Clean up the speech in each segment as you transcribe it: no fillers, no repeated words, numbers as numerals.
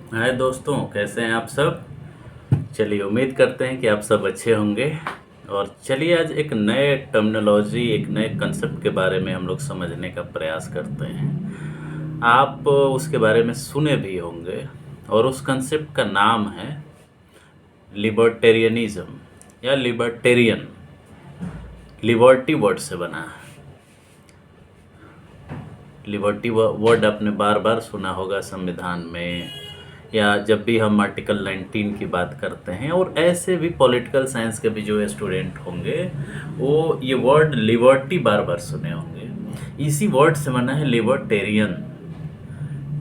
हाय दोस्तों, कैसे हैं आप सब। चलिए, उम्मीद करते हैं कि आप सब अच्छे होंगे। और चलिए आज एक नए टर्मिनोलॉजी, एक नए कंसेप्ट के बारे में हम लोग समझने का प्रयास करते हैं। आप उसके बारे में सुने भी होंगे और उस कंसेप्ट का नाम है लिबर्टेरियनिज्म या लिबर्टेरियन। लिबर्टी वर्ड से बना है। लिबर्टी वर्ड आपने बार बार सुना होगा संविधान में, या जब भी हम आर्टिकल 19 की बात करते हैं। और ऐसे भी पॉलिटिकल साइंस के भी जो स्टूडेंट होंगे वो ये वर्ड लिबर्टी बार बार सुने होंगे। इसी वर्ड से बना है लिबर्टेरियन।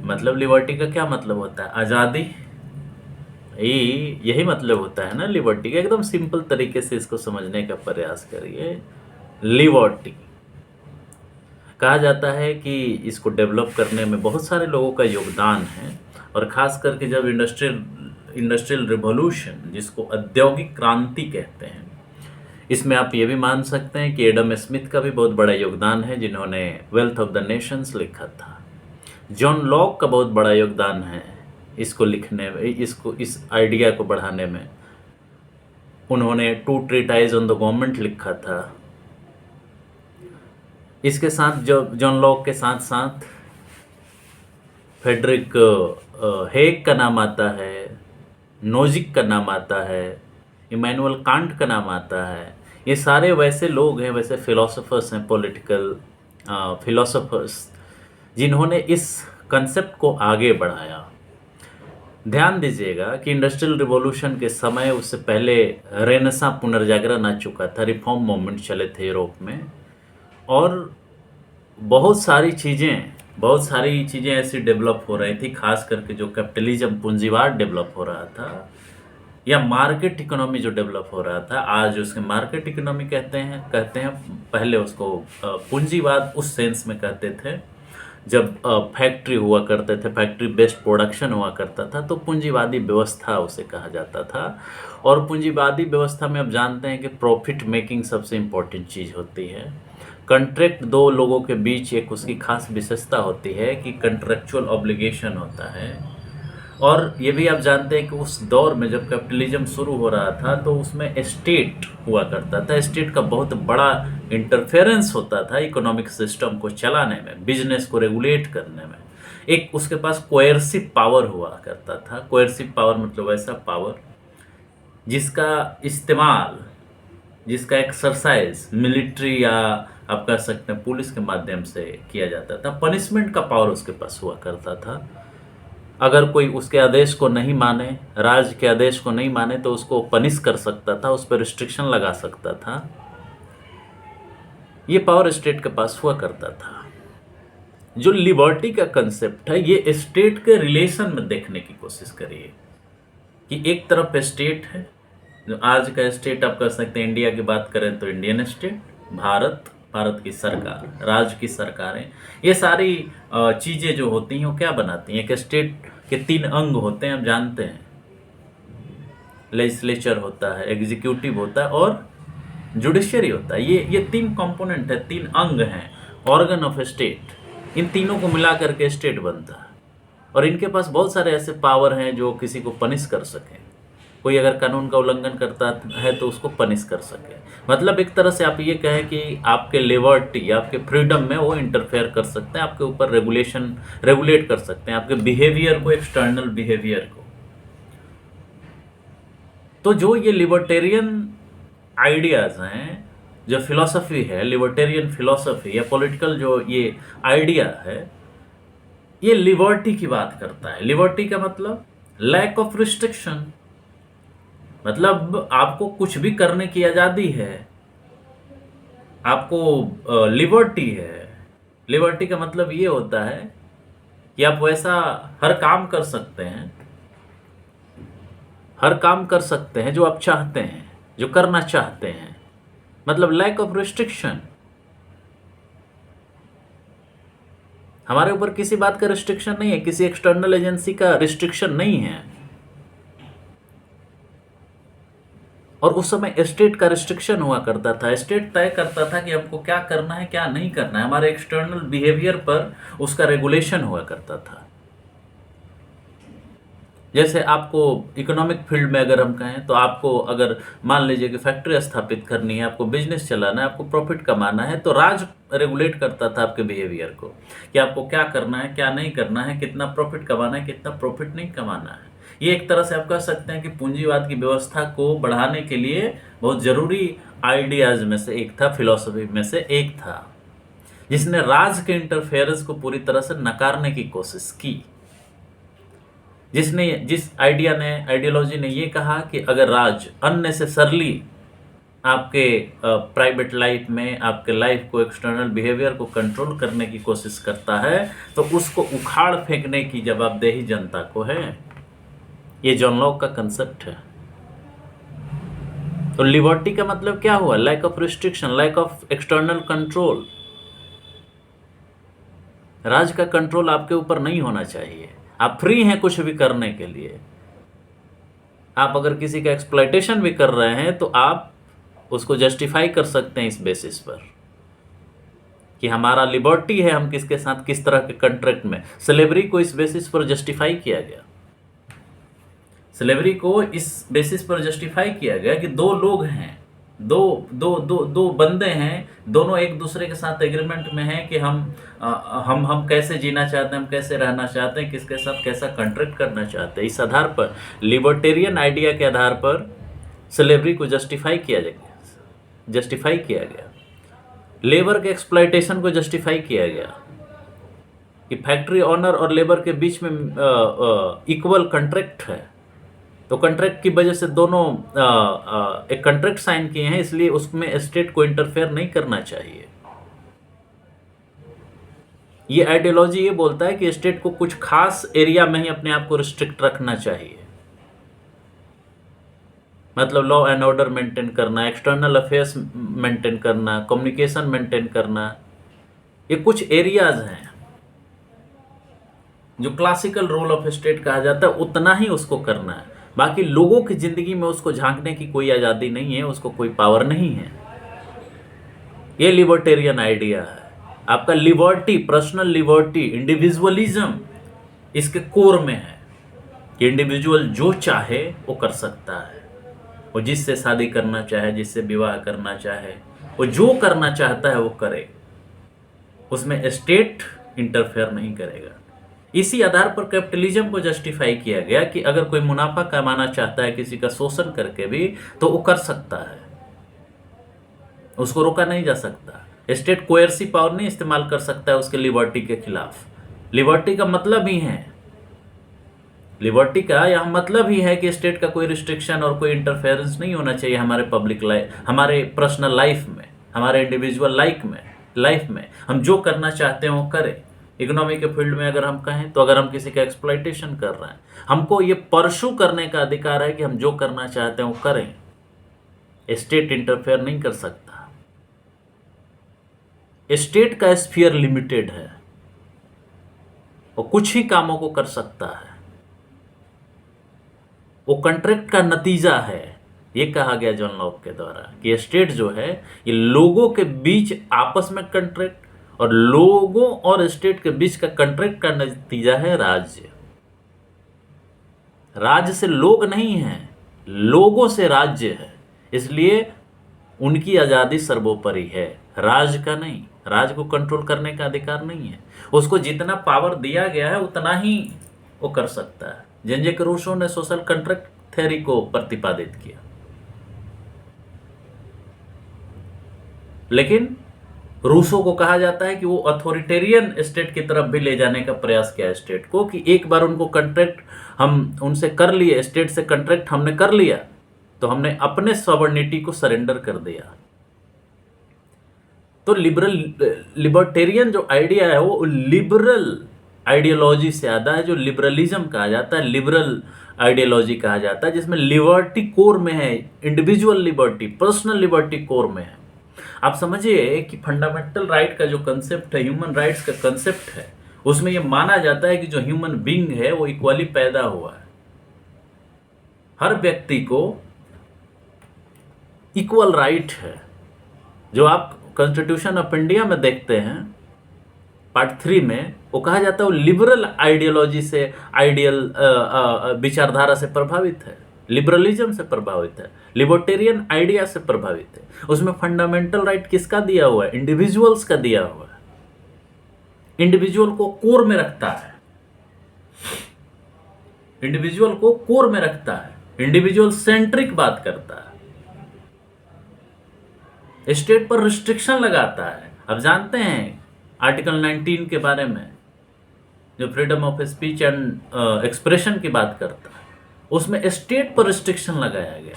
मतलब लिबर्टी का क्या मतलब होता है? आज़ादी। यही मतलब होता है ना लिबर्टी का। एकदम सिंपल तरीके से इसको समझने का प्रयास करिए। लिबर्टी कहा जाता है कि इसको डेवलप करने में बहुत सारे लोगों का योगदान है। और ख़ास करके जब इंडस्ट्रियल रिवॉल्यूशन, जिसको औद्योगिक क्रांति कहते हैं, इसमें आप ये भी मान सकते हैं कि एडम स्मिथ का भी बहुत बड़ा योगदान है, जिन्होंने वेल्थ ऑफ द नेशंस लिखा था। जॉन लॉक का बहुत बड़ा योगदान है इसको लिखने में, इस आइडिया को बढ़ाने में। उन्होंने two treatise on the government लिखा था। इसके साथ जो जॉन लॉक के साथ साथ फ्रेडरिक हेग का नाम आता है, नोजिक का नाम आता है, इमैनुअल कांट का नाम आता है। ये सारे वैसे लोग हैं, वैसे फिलोसोफर्स हैं, पॉलिटिकल फिलोसोफर्स, जिन्होंने इस कंसेप्ट को आगे बढ़ाया। ध्यान दीजिएगा कि इंडस्ट्रियल रिवॉल्यूशन के समय, उससे पहले रेनेसां पुनर्जागरण आ चुका था, रिफॉर्म मूवमेंट चले थे यूरोप में। और बहुत सारी चीज़ें ऐसी डेवलप हो रही थी, खास करके जो कैपिटलिज्म, पूंजीवाद डेवलप हो रहा था, या मार्केट इकोनॉमी जो डेवलप हो रहा था। आज उसके मार्केट इकोनॉमी कहते हैं। पहले उसको पूंजीवाद उस सेंस में कहते थे। जब फैक्ट्री हुआ करते थे, फैक्ट्री बेस्ड प्रोडक्शन हुआ करता था, तो पूंजीवादी व्यवस्था उसे कहा जाता था। और पूंजीवादी व्यवस्था में आप जानते हैं कि प्रॉफिट मेकिंग सबसे इम्पोर्टेंट चीज़ होती है। कंट्रैक्ट दो लोगों के बीच एक उसकी खास विशेषता होती है कि कंट्रेक्चुअल ऑब्लिगेशन होता है। और ये भी आप जानते हैं कि उस दौर में जब कैपिटलिज्म शुरू हो रहा था, तो उसमें स्टेट हुआ करता था। स्टेट का बहुत बड़ा इंटरफेरेंस होता था इकोनॉमिक सिस्टम को चलाने में, बिजनेस को रेगुलेट करने में। एक उसके पास कोएर्सिव पावर हुआ करता था। कोएर्सिव पावर मतलब ऐसा पावर जिसका इस्तेमाल, जिसका एक्सरसाइज मिलिट्री या आप कह सकते हैं पुलिस के माध्यम से किया जाता था। पनिशमेंट का पावर उसके पास हुआ करता था। अगर कोई उसके आदेश को नहीं माने, राज्य के आदेश को नहीं माने, तो उसको पनिश कर सकता था, उस पर रिस्ट्रिक्शन लगा सकता था। ये पावर स्टेट के पास हुआ करता था। जो लिबर्टी का कंसेप्ट है, ये स्टेट के रिलेशन में देखने की कोशिश करिए कि एक तरफ स्टेट है, जो आज का स्टेट आप कह सकते हैं। इंडिया की बात करें तो इंडियन स्टेट, भारत की सरकार, राज्य की सरकारें, ये सारी चीज़ें जो होती हैं वो क्या बनाती हैं? एक स्टेट के 3 अंग होते हैं, आप जानते हैं। लेजिस्लेचर होता है, एग्जीक्यूटिव होता है और जुडिशरी होता है। ये 3 कंपोनेंट है, 3 अंग हैं ऑर्गन ऑफ स्टेट। इन तीनों को मिला करके स्टेट बनता है। और इनके पास बहुत सारे ऐसे पावर हैं जो किसी को पनिश कर सकें। कोई अगर कानून का उल्लंघन करता है तो उसको पनिश कर सके। मतलब एक तरह से आप ये कहें कि आपके लिबर्टी, आपके फ्रीडम में वो इंटरफेयर कर सकते हैं, आपके ऊपर रेगुलेट कर सकते हैं, आपके बिहेवियर को, एक्सटर्नल बिहेवियर को। तो जो ये लिबर्टेरियन आइडियाज़ हैं, जो फिलॉसफी है, लिबर्टेरियन फिलॉसफी या पॉलिटिकल जो ये आइडिया है, ये लिबर्टी की बात करता है। लिबर्टी का मतलब लैक ऑफ रिस्ट्रिक्शन। मतलब आपको कुछ भी करने की आज़ादी है, आपको लिबर्टी है। लिबर्टी का मतलब ये होता है कि आप वैसा हर काम कर सकते हैं, हर काम कर सकते हैं जो आप चाहते हैं, जो करना चाहते हैं। मतलब लैक ऑफ रिस्ट्रिक्शन। हमारे ऊपर किसी बात का रिस्ट्रिक्शन नहीं है, किसी एक्सटर्नल एजेंसी का रिस्ट्रिक्शन नहीं है। और उस समय स्टेट का रिस्ट्रिक्शन हुआ करता था। स्टेट तय करता था कि हमको क्या करना है, क्या नहीं करना है। हमारे एक्सटर्नल बिहेवियर पर उसका रेगुलेशन हुआ करता था। जैसे आपको इकोनॉमिक फील्ड में अगर हम कहें तो आपको अगर मान लीजिए कि फैक्ट्री स्थापित करनी है, आपको बिजनेस चलाना है, आपको प्रॉफिट कमाना है, तो राज रेगुलेट करता था आपके बिहेवियर को कि आपको क्या करना है, क्या नहीं करना है, कितना प्रॉफिट कमाना है, कितना प्रॉफिट नहीं कमाना है। ये एक तरह से आप कह सकते हैं कि पूंजीवाद की व्यवस्था को बढ़ाने के लिए बहुत ज़रूरी आइडियाज में से एक था, फिलॉसफी में से एक था, जिसने राज के इंटरफेरेंस को पूरी तरह से नकारने की कोशिश की। जिस आइडियोलॉजी ने ये कहा कि अगर राज अननेसेसरली आपके प्राइवेट लाइफ में आपके लाइफ को, एक्सटर्नल बिहेवियर को कंट्रोल करने की कोशिश करता है, तो उसको उखाड़ फेंकने की जवाबदेही जनता को है। ये जॉन लॉक का कंसेप्ट है। तो लिबर्टी का मतलब क्या हुआ? Lack of restriction, lack of external control. राज का कंट्रोल आपके ऊपर नहीं होना चाहिए, आप फ्री हैं कुछ भी करने के लिए। आप अगर किसी का एक्सप्लॉयटेशन भी कर रहे हैं तो आप उसको जस्टिफाई कर सकते हैं इस बेसिस पर कि हमारा लिबर्टी है, हम किसके साथ किस तरह के कॉन्ट्रैक्ट में। स्लेवरी को इस बेसिस पर जस्टिफाई किया गया, स्लेवरी को इस बेसिस पर जस्टिफाई किया गया कि दो लोग हैं, दो बंदे हैं, दोनों एक दूसरे के साथ एग्रीमेंट में हैं कि हम कैसे जीना चाहते हैं, हम कैसे रहना चाहते हैं, किसके साथ कैसा कॉन्ट्रैक्ट करना चाहते हैं। इस आधार पर, लिबर्टेरियन आइडिया के आधार पर स्लेवरी को जस्टिफाई किया गया। लेबर के एक्सप्लॉयटेशन को जस्टिफाई किया गया कि फैक्ट्री ओनर और लेबर के बीच में इक्वल कॉन्ट्रैक्ट है, तो कॉन्ट्रैक्ट की वजह से दोनों एक कॉन्ट्रैक्ट साइन किए हैं, इसलिए उसमें स्टेट को इंटरफेयर नहीं करना चाहिए। ये आइडियोलॉजी ये बोलता है कि स्टेट को कुछ खास एरिया में ही अपने आप को रिस्ट्रिक्ट रखना चाहिए, मतलब लॉ एंड ऑर्डर मेंटेन करना, एक्सटर्नल अफेयर्स मेंटेन करना, कम्युनिकेशन मेंटेन करना, ये कुछ एरियाज हैं जो क्लासिकल रोल ऑफ स्टेट कहा जाता है, उतना ही उसको करना है। बाकी लोगों की जिंदगी में उसको झांकने की कोई आज़ादी नहीं है, उसको कोई पावर नहीं है। ये लिबर्टेरियन आइडिया है। आपका लिबर्टी, पर्सनल लिबर्टी, इंडिविजुअलिज्म इसके कोर में है कि इंडिविजुअल जो चाहे वो कर सकता है, वो जिससे शादी करना चाहे, जिससे विवाह करना चाहे, वो जो करना चाहता है वो करे, उसमें स्टेट इंटरफेयर नहीं करेगा। इसी आधार पर कैपिटलिज्म को जस्टिफाई किया गया कि अगर कोई मुनाफा कमाना चाहता है किसी का शोषण करके भी, तो वो कर सकता है, उसको रोका नहीं जा सकता। स्टेट कोयर्सिव पावर नहीं इस्तेमाल कर सकता है उसके लिबर्टी के खिलाफ। लिबर्टी का मतलब ही है, लिबर्टी का यह मतलब ही है कि स्टेट का कोई रिस्ट्रिक्शन और कोई इंटरफेरेंस नहीं होना चाहिए हमारे पब्लिक लाइफ, हमारे पर्सनल लाइफ में, हमारे इंडिविजुअल लाइफ में हम जो करना चाहते हैं वो करें। इकोनॉमी के फील्ड में अगर हम कहें तो अगर हम किसी का एक्सप्लॉयटेशन कर रहे हैं, हमको ये परसू करने का अधिकार है कि हम जो करना चाहते हैं वो करें, स्टेट इंटरफेयर नहीं कर सकता। स्टेट का स्फीयर लिमिटेड है, वो कुछ ही कामों को कर सकता है, वो कॉन्ट्रैक्ट का नतीजा है। ये कहा गया जॉन लॉक के द्वारा कि स्टेट जो है ये लोगों के बीच आपस में कॉन्ट्रैक्ट, और लोगों और स्टेट के बीच का कॉन्ट्रैक्ट का नतीजा है राज्य। राज्य से लोग नहीं हैं, लोगों से राज्य है, इसलिए उनकी आज़ादी सर्वोपरि है, राज का नहीं। राज को कंट्रोल करने का अधिकार नहीं है, उसको जितना पावर दिया गया है उतना ही वो कर सकता है। जेन जैक रूसो ने सोशल कॉन्ट्रैक्ट थ्योरी को प्रतिपादित किया, लेकिन रूसो को कहा जाता है कि वो अथॉरिटेरियन स्टेट की तरफ भी ले जाने का प्रयास किया स्टेट को, कि एक बार उनको कॉन्ट्रैक्ट हम उनसे कर लिए, स्टेट से कॉन्ट्रैक्ट हमने कर लिया, तो हमने अपने सॉवरेनिटी को सरेंडर कर दिया। तो लिबर्टेरियन जो आइडिया है वो लिबरल आइडियोलॉजी से आता है, जो लिबरलिज्म कहा जाता है, लिबरल आइडियोलॉजी कहा जाता है, जिसमें लिबर्टी कोर में है, individual liberty, personal liberty core में है। आप समझिए कि फंडामेंटल राइट का जो कंसेप्ट है, ह्यूमन राइट्स का कंसेप्ट है, उसमें यह माना जाता है कि जो ह्यूमन बीइंग है वो इक्वली पैदा हुआ है, हर व्यक्ति को इक्वल राइट है। जो आप कॉन्स्टिट्यूशन ऑफ इंडिया में देखते हैं, पार्ट 3 में वो कहा जाता है वो लिबरल आइडियोलॉजी से आइडियल विचारधारा से प्रभावित है, लिबरलिज्म से प्रभावित है, लिबर्टेरियन आइडिया से प्रभावित है। उसमें फंडामेंटल राइट किसका दिया हुआ है? इंडिविजुअल्स का दिया हुआ है। इंडिविजुअल को कोर में रखता है, इंडिविजुअल को कोर में रखता है, इंडिविजुअल सेंट्रिक बात करता है, स्टेट पर रिस्ट्रिक्शन लगाता है। अब जानते हैं आर्टिकल 19 के बारे में, जो freedom of speech and expression की बात करता है, उसमें स्टेट पर रिस्ट्रिक्शन लगाया गया।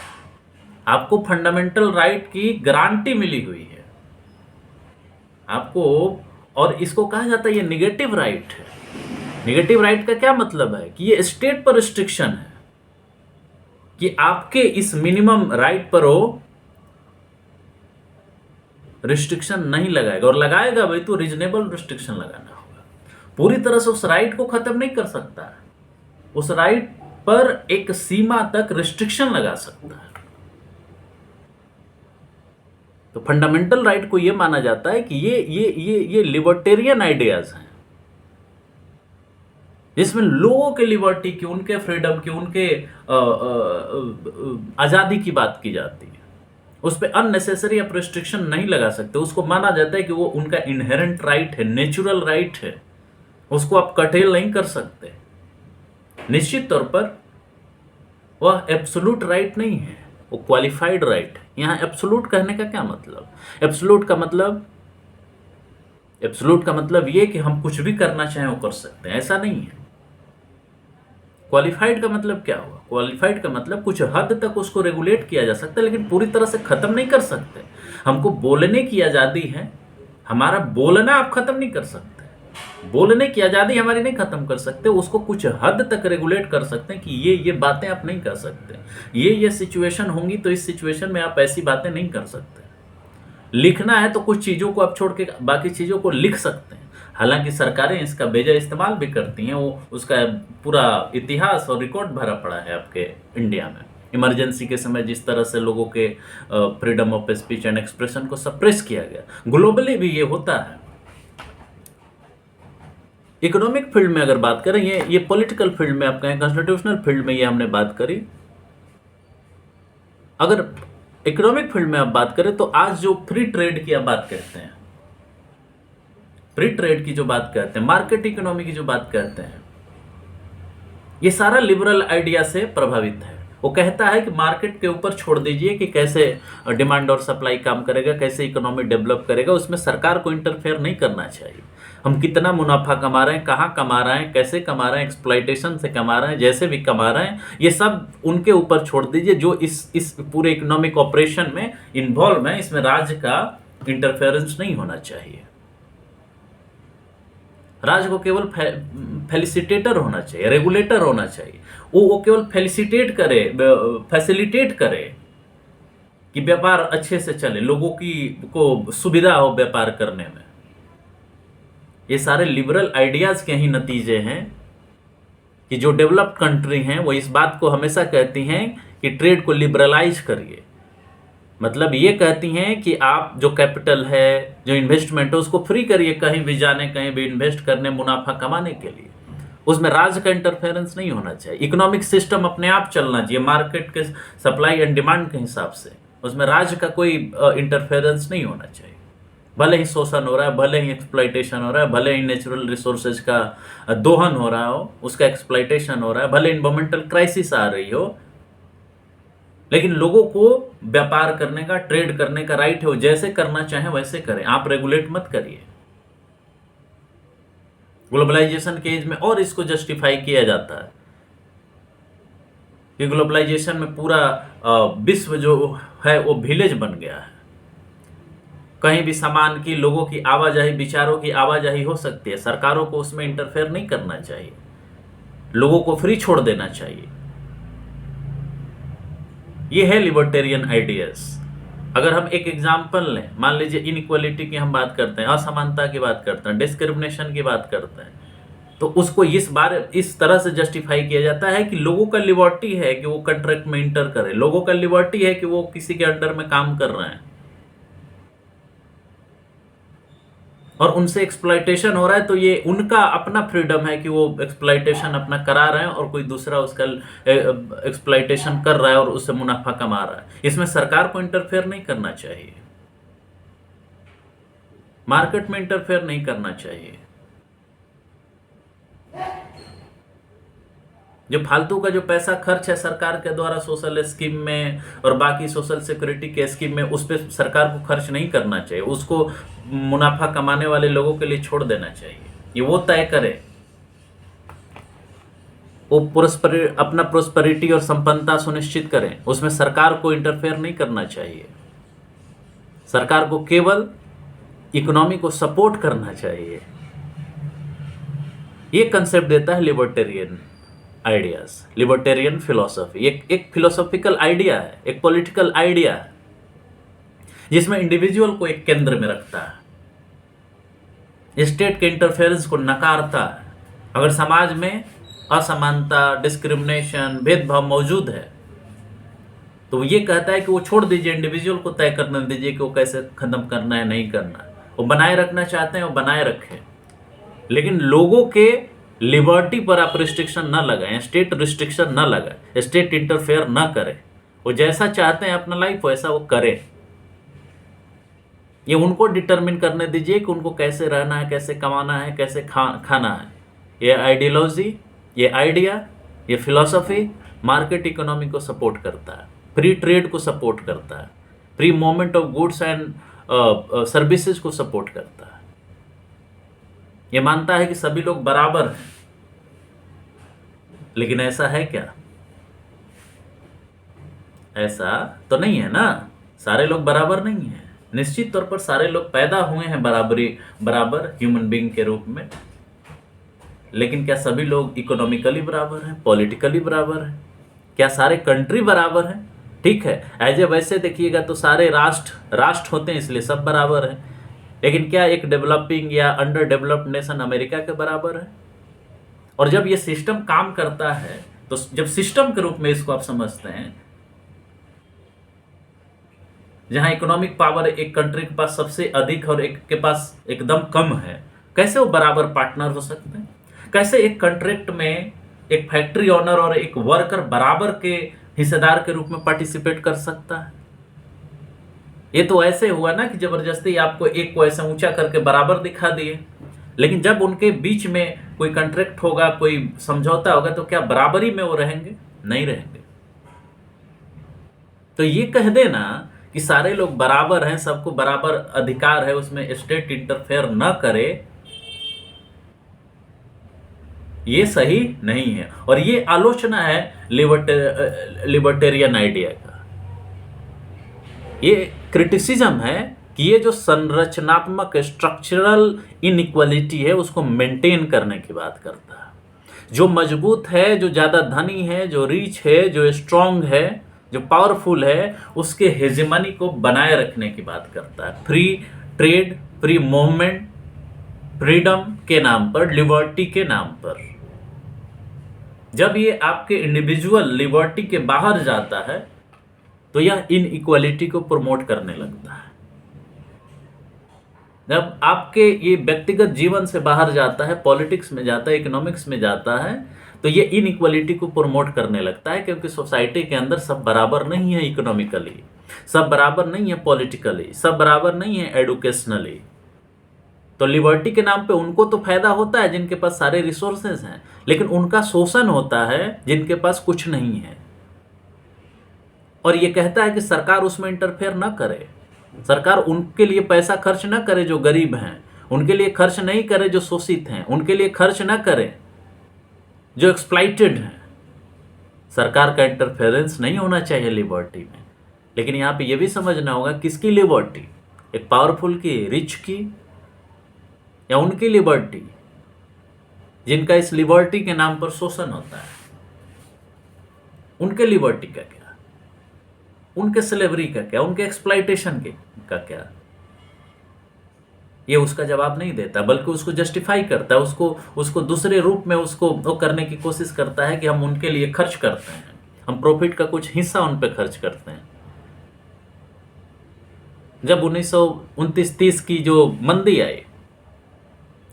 आपको फंडामेंटल राइट की गारंटी मिली हुई है आपको, और इसको कहा जाता है ये निगेटिव राइट है। निगेटिव राइट का क्या मतलब है? कि ये स्टेट पर रिस्ट्रिक्शन है, कि आपके इस मिनिमम राइट पर वो रिस्ट्रिक्शन नहीं लगाएगा, और लगाएगा भाई तो रीजनेबल रिस्ट्रिक्शन लगाना होगा। पूरी तरह से उस राइट को खत्म नहीं कर सकता, उस राइट पर एक सीमा तक रिस्ट्रिक्शन लगा सकता है। तो फंडामेंटल राइट को यह माना जाता है कि ये लिबर्टेरियन आइडियाज हैं, जिसमें लोगों के लिबर्टी की, उनके फ्रीडम की, उनके आज़ादी की बात की जाती है। उस पर अननेसेसरी आप रिस्ट्रिक्शन नहीं लगा सकते। उसको माना जाता है कि वो उनका इनहेरेंट राइट है, नेचुरल राइट है, उसको आप कर्टेल नहीं कर सकते। निश्चित तौर पर वह एब्सोल्यूट राइट नहीं है, वो क्वालिफाइड राइट है। यहाँ एब्सोल्यूट कहने का क्या मतलब? एब्सोल्यूट का मतलब ये कि हम कुछ भी करना चाहें वो कर सकते हैं, ऐसा नहीं है। क्वालिफाइड का मतलब क्या हुआ? क्वालिफाइड का मतलब कुछ हद तक उसको रेगुलेट किया जा सकता है, लेकिन पूरी तरह से खत्म नहीं कर सकते। हमको बोलने की आज़ादी है, हमारा बोलना आप खत्म नहीं कर सकते, बोलने की आज़ादी हमारी नहीं खत्म कर सकते। उसको कुछ हद तक रेगुलेट कर सकते हैं कि ये बातें आप नहीं कर सकते, ये सिचुएशन होंगी तो इस सिचुएशन में आप ऐसी बातें नहीं कर सकते। लिखना है तो कुछ चीज़ों को आप छोड़ के बाकी चीज़ों को लिख सकते हैं। हालांकि सरकारें इसका बेजा इस्तेमाल भी करती हैं, वो उसका पूरा इतिहास और रिकॉर्ड भरा पड़ा है आपके इंडिया में। इमरजेंसी के समय जिस तरह से लोगों के freedom of speech and expression को सप्रेस किया गया, ग्लोबली भी ये होता है। इकोनॉमिक फील्ड में अगर बात करें, ये पॉलिटिकल फील्ड में आप कहें, कॉन्स्टिट्यूशनल फील्ड में ये हमने बात करी। अगर इकोनॉमिक फील्ड में आप बात करें तो आज जो फ्री ट्रेड की आप बात करते हैं, फ्री ट्रेड की जो बात करते हैं, मार्केट इकोनॉमी की जो बात करते हैं, ये सारा लिबरल आइडिया से प्रभावित है। वो कहता है कि मार्केट के ऊपर छोड़ दीजिए कि कैसे डिमांड और सप्लाई काम करेगा, कैसे इकोनॉमी डेवलप करेगा, उसमें सरकार को इंटरफेयर नहीं करना चाहिए। हम कितना मुनाफा कमा रहे हैं, कहाँ कमा रहे हैं, कैसे कमा रहे हैं, एक्सप्लॉइटेशन से कमा रहे हैं, जैसे भी कमा रहे हैं, ये सब उनके ऊपर छोड़ दीजिए। जो इस पूरे इकोनॉमिक ऑपरेशन में इन्वॉल्व है, इसमें राज्य का इंटरफेरेंस नहीं होना चाहिए। राज्य को केवल फैसिलिटेटर होना चाहिए, रेगुलेटर होना चाहिए। वो केवल फैसिलिटेट करे कि व्यापार अच्छे से चले, लोगों को सुविधा हो व्यापार करने में। ये सारे लिबरल आइडियाज के ही नतीजे हैं कि जो डेवलप्ड कंट्री हैं वो इस बात को हमेशा कहती हैं कि ट्रेड को लिबरलाइज करिए। मतलब ये कहती हैं कि आप जो कैपिटल है, जो इन्वेस्टमेंट है, उसको फ्री करिए, कहीं भी जाने, कहीं भी इन्वेस्ट करने, मुनाफा कमाने के लिए। उसमें राज्य का इंटरफेरेंस नहीं होना चाहिए। इकोनॉमिक सिस्टम अपने आप चलना चाहिए मार्केट के सप्लाई एंड डिमांड के हिसाब से, उसमें राज्य का कोई इंटरफेरेंस नहीं होना चाहिए। भले ही शोषण हो रहा है, भले ही एक्सप्लॉइटेशन हो रहा है, भले ही नेचुरल रिसोर्सेज का दोहन हो रहा हो, उसका एक्सप्लॉइटेशन हो रहा है, भले इन्वायरमेंटल क्राइसिस आ रही हो, लेकिन लोगों को व्यापार करने का, ट्रेड करने का राइट है। वो जैसे करना चाहें वैसे करें, आप रेगुलेट मत करिए। ग्लोबलाइजेशन के एज में और इसको जस्टिफाई किया जाता है कि ग्लोबलाइजेशन में पूरा विश्व जो है वो विलेज बन गया है। कहीं भी सामान की, लोगों की आवाजाही, विचारों की आवाजाही हो सकती है। सरकारों को उसमें इंटरफेयर नहीं करना चाहिए, लोगों को फ्री छोड़ देना चाहिए। ये है लिबर्टेरियन आइडियाज। अगर हम एक एग्जाम्पल लें, मान लीजिए इनइक्वालिटी की हम बात करते हैं, असमानता की बात करते हैं, डिस्क्रिमिनेशन की बात करते हैं, तो उसको इस तरह से जस्टिफाई किया जाता है कि लोगों का लिबर्टी है कि वो कॉन्ट्रैक्ट में इंटर करें, लोगों का लिबर्टी है कि वो किसी के अंडर में काम कर रहे हैं। और उनसे एक्सप्लॉइटेशन हो रहा है, तो ये उनका अपना फ्रीडम है कि वो एक्सप्लॉइटेशन अपना करा रहे हैं और कोई दूसरा उसका एक्सप्लॉइटेशन कर रहा है और उससे मुनाफा कमा रहा है। इसमें सरकार को इंटरफेयर नहीं करना चाहिए, मार्केट में इंटरफेयर नहीं करना चाहिए। जो फालतू का जो पैसा खर्च है सरकार के द्वारा सोशल स्कीम में और बाकी सोशल सिक्योरिटी के स्कीम में, उस पर सरकार को खर्च नहीं करना चाहिए, उसको मुनाफा कमाने वाले लोगों के लिए छोड़ देना चाहिए। ये वो तय करे, वो अपना प्रोस्पेरिटी और संपन्नता सुनिश्चित करें, उसमें सरकार को इंटरफेयर नहीं करना चाहिए। सरकार को केवल इकोनॉमी को सपोर्ट करना चाहिए। ये कंसेप्ट देता है लिबर्टेरियन आइडियाज, लिबर्टेरियन फिलोसफी। एक फिलोसॉफिकल आइडिया है, एक पॉलिटिकल आइडिया है, जिसमें इंडिविजुअल को एक केंद्र में रखता है, स्टेट के इंटरफेरेंस को नकारता है। अगर समाज में असमानता, डिस्क्रिमिनेशन, भेदभाव मौजूद है, तो ये कहता है कि वो छोड़ दीजिए, इंडिविजुअल को तय करने दीजिए कि वो कैसे खत्म करना है, नहीं करना है। वो बनाए रखना चाहते हैं वो बनाए रखें, लेकिन लोगों के लिबर्टी पर आप रिस्ट्रिक्शन न लगाएं, स्टेट रिस्ट्रिक्शन न लगाएं, स्टेट इंटरफेयर न करे। वो जैसा चाहते हैं अपना लाइफ वैसा वो करें। ये उनको डिटरमिन करने दीजिए कि उनको कैसे रहना है, कैसे कमाना है, कैसे खाना है। ये आइडियोलॉजी, ये आइडिया, ये फिलॉसफी मार्केट इकोनॉमी को सपोर्ट करता है, फ्री ट्रेड को सपोर्ट करता है, free movement of goods and services को सपोर्ट करता है। ये मानता है कि सभी लोग बराबर हैं, लेकिन ऐसा है क्या? ऐसा तो नहीं है ना। सारे लोग बराबर नहीं हैं। निश्चित तौर पर सारे लोग पैदा हुए हैं बराबर ह्यूमन बीइंग के रूप में, लेकिन क्या सभी लोग इकोनॉमिकली बराबर हैं, पॉलिटिकली बराबर हैं? क्या सारे कंट्री बराबर हैं? ठीक है, एज ए वैसे देखिएगा तो सारे राष्ट्र होते हैं, इसलिए सब बराबर हैं। लेकिन क्या एक डेवलपिंग या अंडर डेवलप्ड नेशन अमेरिका के बराबर है? और जब ये सिस्टम काम करता है, तो जब सिस्टम के रूप में इसको आप समझते हैं, जहां इकोनॉमिक पावर एक कंट्री के पास सबसे अधिक और एक के पास एकदम कम है, कैसे वो बराबर पार्टनर हो सकते हैं? कैसे एक कॉन्ट्रैक्ट में एक फैक्ट्री ओनर और एक वर्कर बराबर के हिस्सेदार के रूप में पार्टिसिपेट कर सकता है? ये तो ऐसे हुआ ना कि जबरदस्ती आपको एक को ऐसा ऊंचा करके बराबर दिखा दिए। लेकिन जब उनके बीच में कोई कॉन्ट्रैक्ट होगा, कोई समझौता होगा, तो क्या बराबरी में वो रहेंगे? नहीं रहेंगे। तो ये कह देना कि सारे लोग बराबर हैं, सबको बराबर अधिकार है, उसमें स्टेट इंटरफेयर न करे, ये सही नहीं है। और ये आलोचना है लिबर्टेरियन आइडिया का। ये क्रिटिसिज्म है कि ये जो संरचनात्मक स्ट्रक्चरल इनइक्वालिटी है उसको मेंटेन करने की बात करता है। जो मजबूत है, जो ज़्यादा धनी है, जो रिच है, जो स्ट्रांग है, जो पावरफुल है, उसके हेजेमनी को बनाए रखने की बात करता है। Free trade, free movement, freedom के नाम पर, लिबर्टी के नाम पर। जब ये आपके इंडिविजुअल लिबर्टी के बाहर जाता है, तो यह इनइक्वालिटी को प्रमोट करने लगता है। जब आपके ये व्यक्तिगत जीवन से बाहर जाता है, पॉलिटिक्स में जाता है, इकोनॉमिक्स में जाता है, तो ये इनइक्वालिटी को प्रमोट करने लगता है, क्योंकि सोसाइटी के अंदर सब बराबर नहीं है इकोनॉमिकली, सब बराबर नहीं है पॉलिटिकली, सब बराबर नहीं है एडुकेशनली। तो लिबर्टी के नाम पे उनको तो फायदा होता है जिनके पास सारे रिसोर्सेज हैं, लेकिन उनका शोषण होता है जिनके पास कुछ नहीं है। और ये कहता है कि सरकार उसमें इंटरफेयर ना करे, सरकार उनके लिए पैसा खर्च ना करे जो गरीब हैं, उनके लिए खर्च नहीं करे जो शोषित हैं, उनके लिए खर्च ना करे जो एक्सप्लॉइटेड हैं। सरकार का इंटरफेरेंस नहीं होना चाहिए लिबर्टी में। लेकिन यहाँ पे ये भी समझना होगा किसकी लिबर्टी, एक पावरफुल की, रिच की, या उनकी लिबर्टी जिनका इस लिबर्टी के नाम पर शोषण होता है। उनके लिबर्टी का क्या, उनके स्लेवरी का क्या, उनके एक्सप्लॉइटेशन का क्या? ये उसका जवाब नहीं देता, बल्कि उसको जस्टिफाई करता है, उसको दूसरे रूप में उसको वो करने की कोशिश करता है कि हम उनके लिए खर्च करते हैं, हम प्रॉफिट का कुछ हिस्सा उन पे खर्च करते हैं। जब 1929-30 की जो मंदी आई,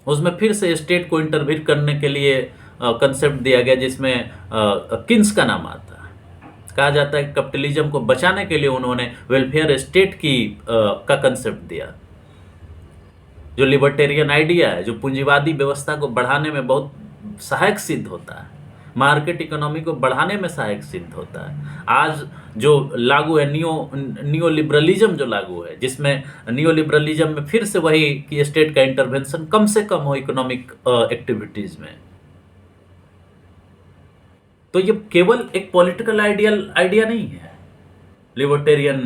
उसमें फिर से स्टेट को इंटरवीन करने के लिए कंसेप्ट दिया गया, जिसमें किन्स का नाम आता है। कहा जाता है कि कैपिटलिज्म को बचाने के लिए उन्होंने वेलफेयर स्टेट का कंसेप्ट दिया, जो लिबर्टेरियन आइडिया है, जो पूंजीवादी व्यवस्था को बढ़ाने में बहुत सहायक सिद्ध होता है, मार्केट इकोनॉमी को बढ़ाने में सहायक सिद्ध होता है। आज जो लागू है नियो लिबरलिज्म जो लागू है, जिसमें नियो लिबरलिज्म में फिर से वही कि स्टेट का इंटरवेंशन कम से कम हो इकोनॉमिक एक्टिविटीज में। तो ये केवल एक पॉलिटिकल आइडिया नहीं है लिबर्टेरियन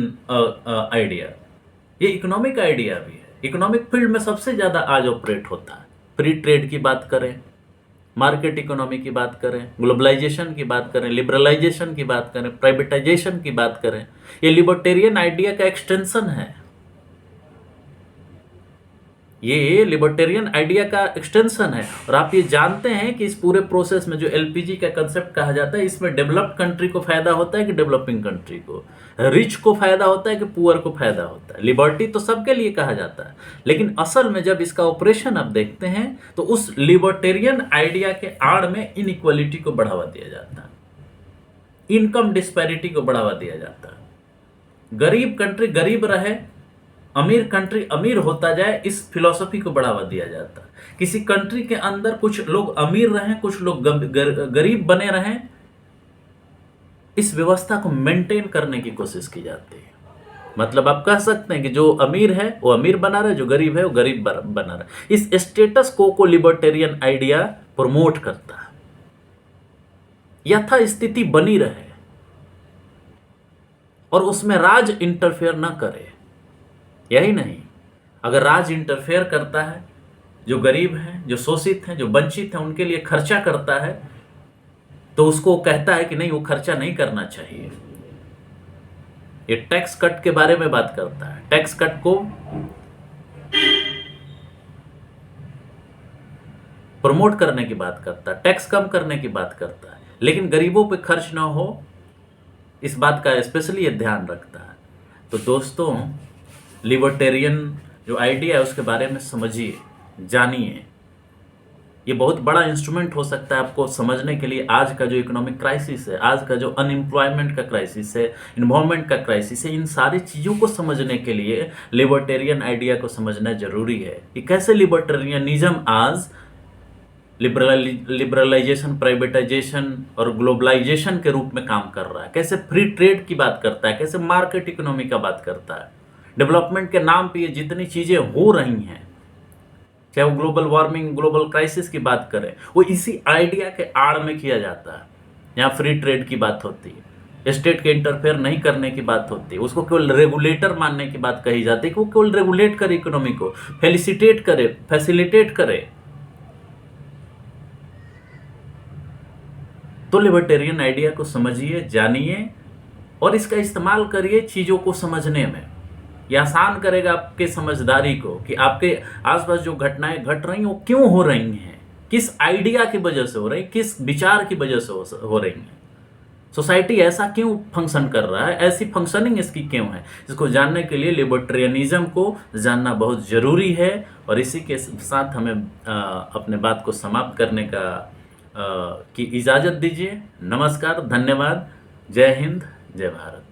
आइडिया, ये इकोनॉमिक आइडिया भी है। इकोनॉमिक फील्ड में सबसे ज़्यादा आज ऑपरेट होता है। फ्री ट्रेड की बात करें, मार्केट इकोनॉमी की बात करें, ग्लोबलाइजेशन की बात करें, लिबरलाइजेशन की बात करें, प्राइवेटाइजेशन की बात करें, ये लिबर्टेरियन आइडिया का एक्सटेंशन है। ये लिबर्टेरियन आइडिया का एक्सटेंशन है। और आप ये जानते हैं कि इस पूरे प्रोसेस में जो एलपीजी का कंसेप्ट कहा जाता है, इसमें डेवलप्ड कंट्री को फायदा होता है कि डेवलपिंग कंट्री को, रिच को फायदा होता है कि पुअर को फायदा होता है। लिबर्टी तो सबके लिए कहा जाता है, लेकिन असल में जब इसका ऑपरेशन आप देखते हैं तो उस लिबर्टेरियन आइडिया के आड़ में इनइक्वालिटी को बढ़ावा दिया जाता है, इनकम डिस्पैरिटी को बढ़ावा दिया जाता है। गरीब कंट्री गरीब रहे, अमीर कंट्री अमीर होता जाए, इस फिलॉसफी को बढ़ावा दिया जाता है। किसी कंट्री के अंदर कुछ लोग अमीर रहें, कुछ लोग गरीब बने रहें, इस व्यवस्था को मेंटेन करने की कोशिश की जाती है। मतलब आप कह सकते हैं कि जो अमीर है वो अमीर बना रहे, जो गरीब है वो गरीब बना रहे। इस स्टेटस को लिबर्टेरियन आइडिया प्रमोट करता है, यथा स्थिति बनी रहे और उसमें राज इंटरफेयर ना करे। यही नहीं, अगर राज इंटरफेयर करता है, जो गरीब हैं, जो शोषित हैं, जो वंचित हैं, उनके लिए खर्चा करता है, तो उसको कहता है कि नहीं, वो खर्चा नहीं करना चाहिए। ये टैक्स कट के बारे में बात करता है, टैक्स कट को प्रमोट करने की बात करता है, टैक्स कम करने की बात करता है, लेकिन गरीबों पे खर्च ना हो, इस बात का स्पेशली ये ध्यान रखता है। तो दोस्तों, लिबर्टेरियन जो आइडिया है उसके बारे में समझिए, जानिए। ये बहुत बड़ा इंस्ट्रूमेंट हो सकता है आपको समझने के लिए। आज का जो इकोनॉमिक क्राइसिस है, आज का जो अनएम्प्लॉयमेंट का क्राइसिस है, इन्वायरमेंट का क्राइसिस है, इन सारी चीज़ों को समझने के लिए लिबर्टेरियन आइडिया को समझना जरूरी है कि कैसे लिबर्टेरियनिज्म आज लिबरलाइजेशन, प्राइवेटाइजेशन और ग्लोबलाइजेशन के रूप में काम कर रहा है, कैसे फ्री ट्रेड की बात करता है, कैसे मार्केट इकोनॉमी का बात करता है। डेवलपमेंट के नाम पे ये जितनी चीज़ें हो रही हैं, चाहे वो ग्लोबल वार्मिंग, ग्लोबल क्राइसिस की बात करें, वो इसी आइडिया के आड़ में किया जाता है। यहाँ फ्री ट्रेड की बात होती है, स्टेट के इंटरफेयर नहीं करने की बात होती है, उसको केवल रेगुलेटर मानने की बात कही जाती है कि वो केवल रेगुलेट करे, इकोनॉमी को फैसिलिटेट करे। तो लिबर्टेरियन आइडिया को समझिए, जानिए और इसका इस्तेमाल करिए चीज़ों को समझने में। यह आसान करेगा आपके समझदारी को कि आपके आसपास जो घटनाएं घट रही हैं वो क्यों हो रही हैं, किस आइडिया की वजह से हो रही, किस विचार की वजह से हो रही हैं। सोसाइटी ऐसा क्यों फंक्शन कर रहा है, ऐसी फंक्शनिंग इसकी क्यों है, इसको जानने के लिए लिबर्टेरियनिज्म को जानना बहुत ज़रूरी है। और इसी के साथ हमें अपने बात को समाप्त करने की इजाज़त दीजिए। नमस्कार, धन्यवाद, जय हिंद, जय भारत।